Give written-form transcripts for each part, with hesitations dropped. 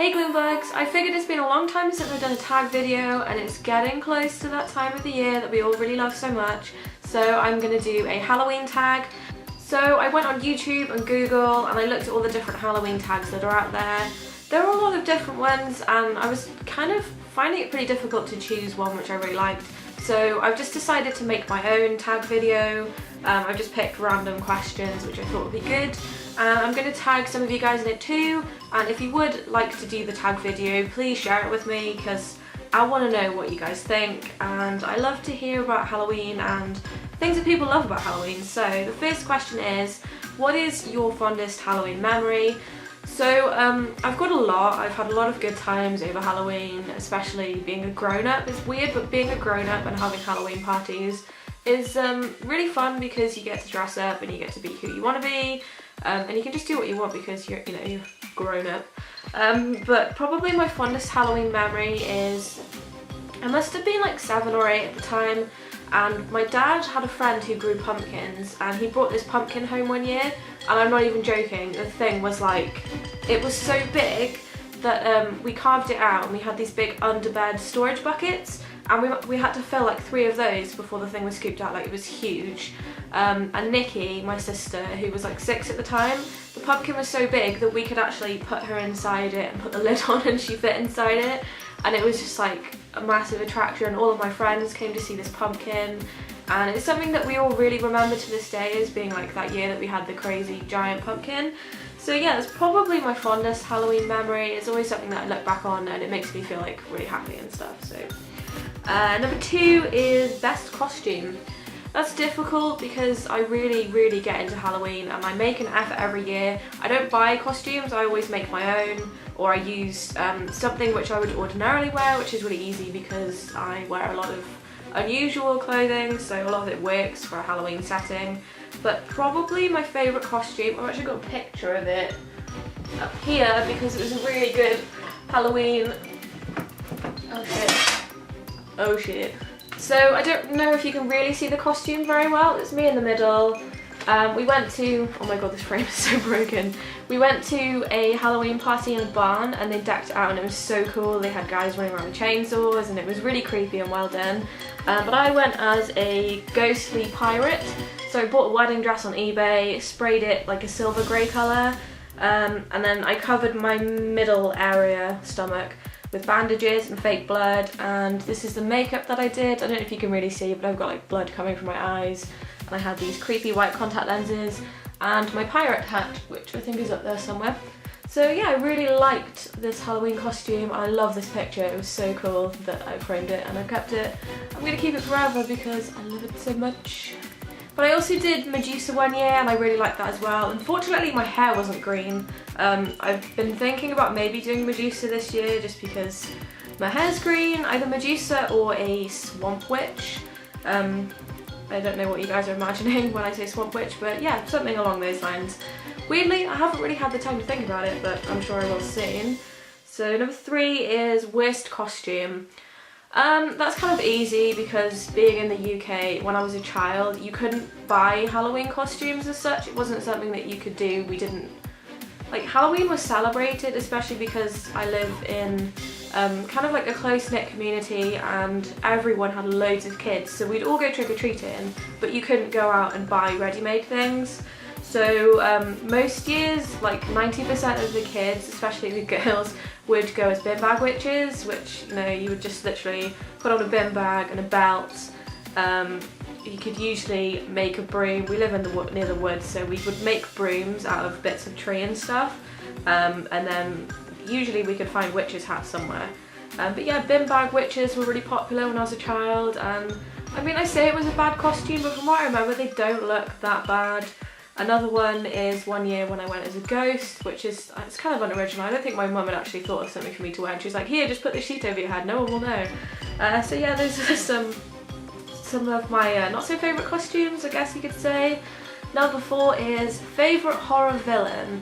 Hey Gloombugs, I figured it's been a long time since I've done a tag video and it's getting close to that time of the year that we all really love so much, so I'm going to do a Halloween tag. So I went on YouTube and Google and I looked at all the different Halloween tags that are out there. There are a lot of different ones and I was kind of finding it pretty difficult to choose one which I really liked. So I've just decided to make my own tag video. I've just picked random questions which I thought would be good. And I'm going to tag some of you guys in it too, and if you would like to do the tag video, please share it with me because I want to know what you guys think, and I love to hear about Halloween and things that people love about Halloween. So the first question is, what is your fondest Halloween memory? So I've got a lot. I've had a lot of good times over Halloween, especially being a grown-up. It's weird, but being a grown-up and having Halloween parties is really fun because you get to dress up and you get to be who you want to be. And you can just do what you want because you're grown up. But probably my fondest Halloween memory is, I must have been like 7 or 8 at the time, and my dad had a friend who grew pumpkins and he brought this pumpkin home one year, and I'm not even joking, the thing was like, it was so big that we carved it out and we had these big underbed storage buckets, and we had to fill like 3 of those before the thing was scooped out. Like, it was huge. And Nikki, my sister, who was like 6 at the time, the pumpkin was so big that we could actually put her inside it and put the lid on and she fit inside it, and it was just like a massive attraction. All of my friends came to see this pumpkin, and it's something that we all really remember to this day as being like that year that we had the crazy giant pumpkin. So yeah, it's probably my fondest Halloween memory. It's always something that I look back on and it makes me feel like really happy and stuff. So number 2 is best costume. That's difficult because I really get into Halloween and I make an effort every year. I don't buy costumes, I always make my own, or I use something which I would ordinarily wear, which is really easy because I wear a lot of unusual clothing, so a lot of it works for a Halloween setting. But probably my favourite costume, I've actually got a picture of it up here because it was a really good Halloween. Oh shit. So I don't know if you can really see the costume very well. It's me in the middle. We went to, oh my god, this frame is so broken. We went to a Halloween party in a barn and they decked it out and it was so cool. They had guys running around with chainsaws and it was really creepy and well done. But I went as a ghostly pirate. So I bought a wedding dress on eBay, sprayed it like a silver grey colour, and then I covered my middle area, stomach, with bandages and fake blood, and this is the makeup that I did. I don't know if you can really see, but I've got like blood coming from my eyes, and I had these creepy white contact lenses and my pirate hat, which I think is up there somewhere. So yeah, I really liked this Halloween costume. I love this picture. It was so cool that I framed it and I kept it. I'm gonna keep it forever because I love it so much. But I also did Medusa one year and I really liked that as well. Unfortunately, my hair wasn't green. I've been thinking about maybe doing Medusa this year just because my hair's green, either Medusa or a swamp witch. I don't know what you guys are imagining when I say swamp witch, but yeah, something along those lines. Weirdly, I haven't really had the time to think about it, but I'm sure I will soon. So number 3 is worst costume. That's kind of easy because being in the UK when I was a child, you couldn't buy Halloween costumes as such. It wasn't something that you could do. We didn't, like, Halloween was celebrated, especially because I live in kind of like a close-knit community and everyone had loads of kids, so we'd all go trick-or-treating, but you couldn't go out and buy ready-made things. So most years, like 90% of the kids, especially the girls, would go as bin bag witches, which, you know, you would just literally put on a bin bag and a belt. You could usually make a broom. We live in near the woods, so we would make brooms out of bits of tree and stuff, and then usually we could find witches' hats somewhere. But yeah, bin bag witches were really popular when I was a child, and I mean, I say it was a bad costume, but from what I remember, they don't look that bad. Another one is one year when I went as a ghost, which is, it's kind of unoriginal. I don't think my mum had actually thought of something for me to wear, and she was like, here, just put this sheet over your head, no one will know. So yeah, those are some of my not so favourite costumes, I guess you could say. Number 4 is favourite horror villain.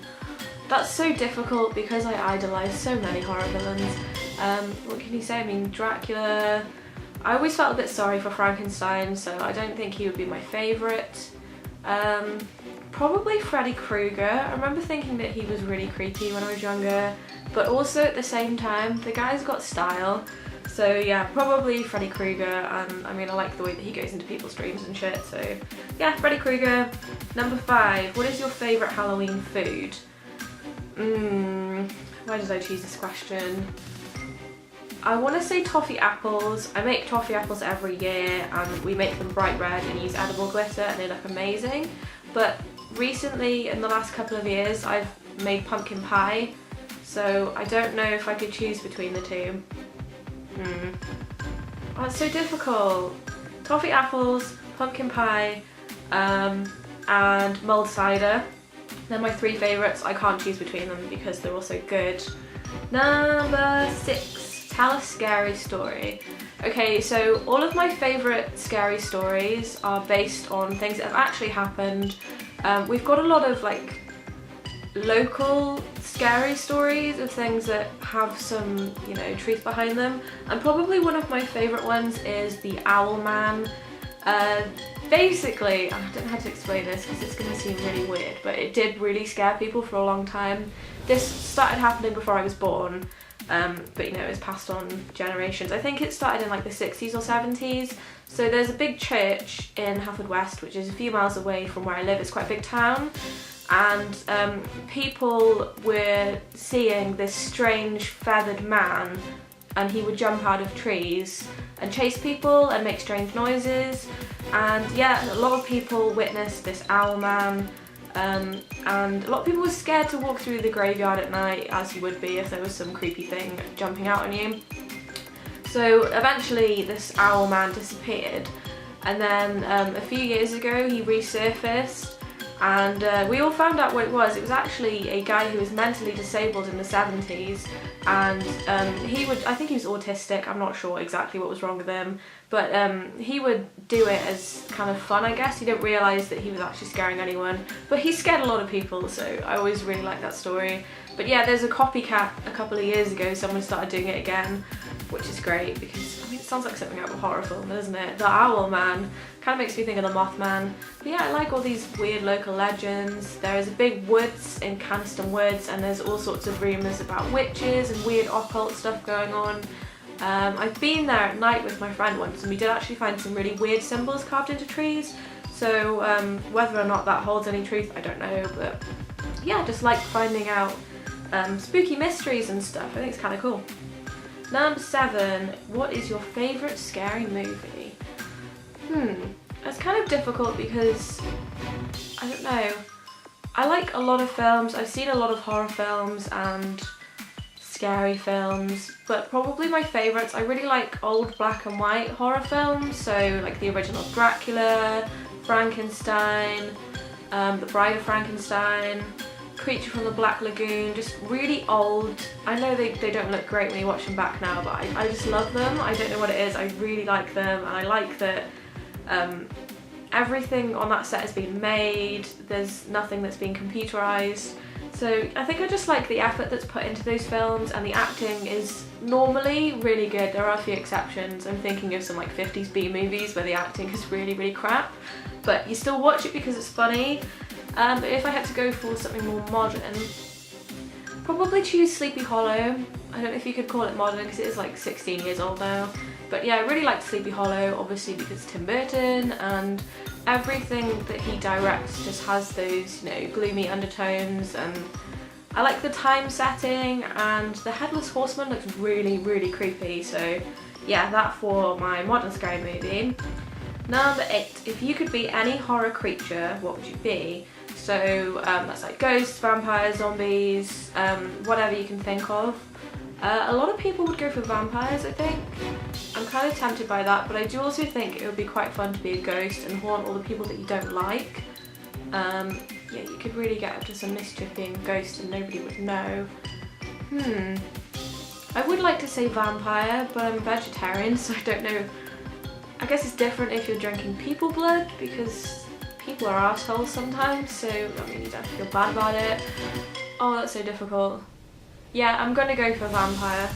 That's so difficult because I idolise so many horror villains. What can you say? I mean, Dracula. I always felt a bit sorry for Frankenstein, so I don't think he would be my favourite. Probably Freddy Krueger. I remember thinking that he was really creepy when I was younger. but also at the same time, the guy's got style. So yeah, probably Freddy Krueger, and I mean, I like the way that he goes into people's dreams and shit, so yeah, Freddy Krueger. Number 5, what is your favourite Halloween food? Why did I choose this question? I want to say toffee apples. I make toffee apples every year, and we make them bright red and use edible glitter, and they look amazing. But recently, in the last couple of years, I've made pumpkin pie, so I don't know if I could choose between the two. Oh, it's so difficult. Toffee apples, pumpkin pie, and mulled cider. They're my 3 favourites. I can't choose between them because they're all so good. Number 6, tell a scary story. Okay, so all of my favourite scary stories are based on things that have actually happened. We've got a lot of like local scary stories of things that have some, you know, truth behind them, and probably one of my favourite ones is the Owl Man. Basically, I don't know how to explain this because it's going to seem really weird, but it did really scare people for a long time. This started happening before I was born, but you know, it's passed on generations. I think it started in like the 60s or 70s. So there's a big church in Haverfordwest, which is a few miles away from where I live. It's quite a big town, and people were seeing this strange feathered man, and he would jump out of trees and chase people and make strange noises. And yeah, a lot of people witnessed this owl man, and a lot of people were scared to walk through the graveyard at night, as you would be if there was some creepy thing jumping out on you. So eventually this owl man disappeared, and then a few years ago he resurfaced, and we all found out what it was. It was actually a guy who was mentally disabled in the 70s, and I think he was autistic, I'm not sure exactly what was wrong with him, but he would do it as kind of fun, I guess. He didn't realise that he was actually scaring anyone, but he scared a lot of people, so I always really like that story. But yeah, there's a copycat a couple of years ago, someone started doing it again, which is great because, I mean, it sounds like something out of a horror film, doesn't it? The Owl Man kind of makes me think of the Mothman. But yeah, I like all these weird local legends. There is a big woods in Caniston Woods, and there's all sorts of rumours about witches and weird occult stuff going on. I've been there at night with my friend once, and we did actually find some really weird symbols carved into trees. So whether or not that holds any truth, I don't know, but yeah, I just like finding out spooky mysteries and stuff. I think it's kind of cool. Number 7, what is your favourite scary movie? It's kind of difficult because, I don't know, I like a lot of films. I've seen a lot of horror films and scary films, but probably my favourites, I really like old black and white horror films, so like the original Dracula, Frankenstein, The Bride of Frankenstein, Creature from the Black Lagoon, just really old. I know they don't look great when you watch them back now, but I just love them. I don't know what it is, I really like them, and I like that everything on that set has been made, there's nothing that's been computerized. So I think I just like the effort that's put into those films, and the acting is normally really good. There are a few exceptions. I'm thinking of some like 50s B movies where the acting is really, really crap, but you still watch it because it's funny. But if I had to go for something more modern, probably choose Sleepy Hollow. I don't know if you could call it modern because it is like 16 years old now. But yeah, I really liked Sleepy Hollow, obviously because Tim Burton, and everything that he directs just has those, you know, gloomy undertones, and I like the time setting, and the Headless Horseman looks really, really creepy. So yeah, that for my modern scary movie. Number 8, if you could be any horror creature, what would you be? So that's like ghosts, vampires, zombies, whatever you can think of. A lot of people would go for vampires, I think. I'm kind of tempted by that, but I do also think it would be quite fun to be a ghost and haunt all the people that you don't like. Yeah, you could really get up to some mischief being a ghost and nobody would know. I would like to say vampire, but I'm a vegetarian, so I don't know. I guess it's different if you're drinking people blood, because people are assholes sometimes, so I mean, you don't have to feel bad about it. Oh, that's so difficult. Yeah, I'm gonna go for vampire.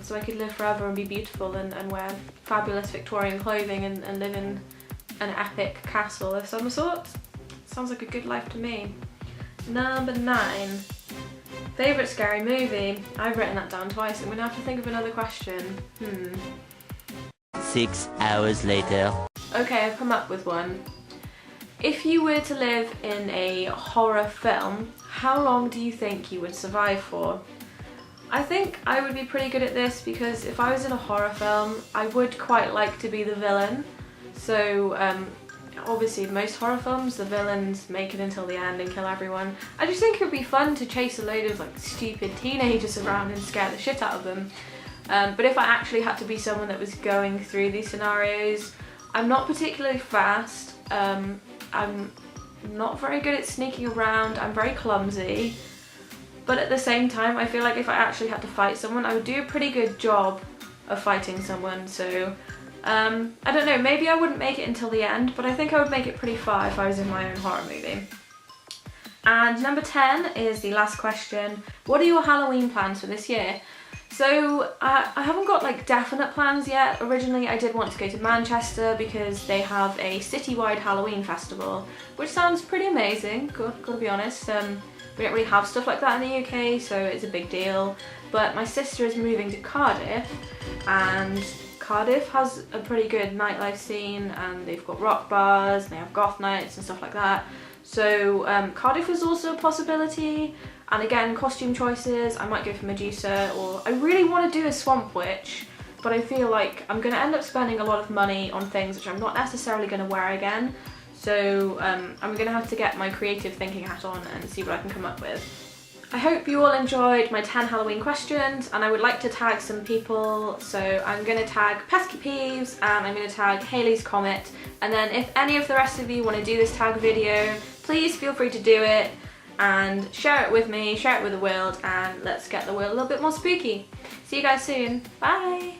So I could live forever and be beautiful and wear fabulous Victorian clothing and live in an epic castle of some sort. Sounds like a good life to me. Number 9. Favourite scary movie? I've written that down twice. I'm gonna have to think of another question. 6 hours later. Okay, I've come up with one. If you were to live in a horror film, how long do you think you would survive for? I think I would be pretty good at this because if I was in a horror film, I would quite like to be the villain. So obviously in most horror films, the villains make it until the end and kill everyone. I just think it would be fun to chase a load of like stupid teenagers around and scare the shit out of them. But if I actually had to be someone that was going through these scenarios, I'm not particularly fast. I'm not very good at sneaking around. I'm very clumsy. But at the same time, I feel like if I actually had to fight someone, I would do a pretty good job of fighting someone. So I don't know, maybe I wouldn't make it until the end, but I think I would make it pretty far if I was in my own horror movie. And number 10 is the last question. What are your Halloween plans for this year? So I haven't got like definite plans yet. Originally I did want to go to Manchester because they have a citywide Halloween festival, which sounds pretty amazing, gotta be honest. We don't really have stuff like that in the UK, so it's a big deal. But my sister is moving to Cardiff, and Cardiff has a pretty good nightlife scene, and they've got rock bars, and they have goth nights and stuff like that. So Cardiff is also a possibility. And again, costume choices, I might go for Medusa, or I really want to do a Swamp Witch, but I feel like I'm going to end up spending a lot of money on things which I'm not necessarily going to wear again. So I'm going to have to get my creative thinking hat on and see what I can come up with. I hope you all enjoyed my 10 Halloween questions, and I would like to tag some people. So I'm going to tag Pesky Peeves, and I'm going to tag Haley's Comet. And then if any of the rest of you want to do this tag video, please feel free to do it. And share it with me, share it with the world, and let's get the world a little bit more spooky. See you guys soon. Bye!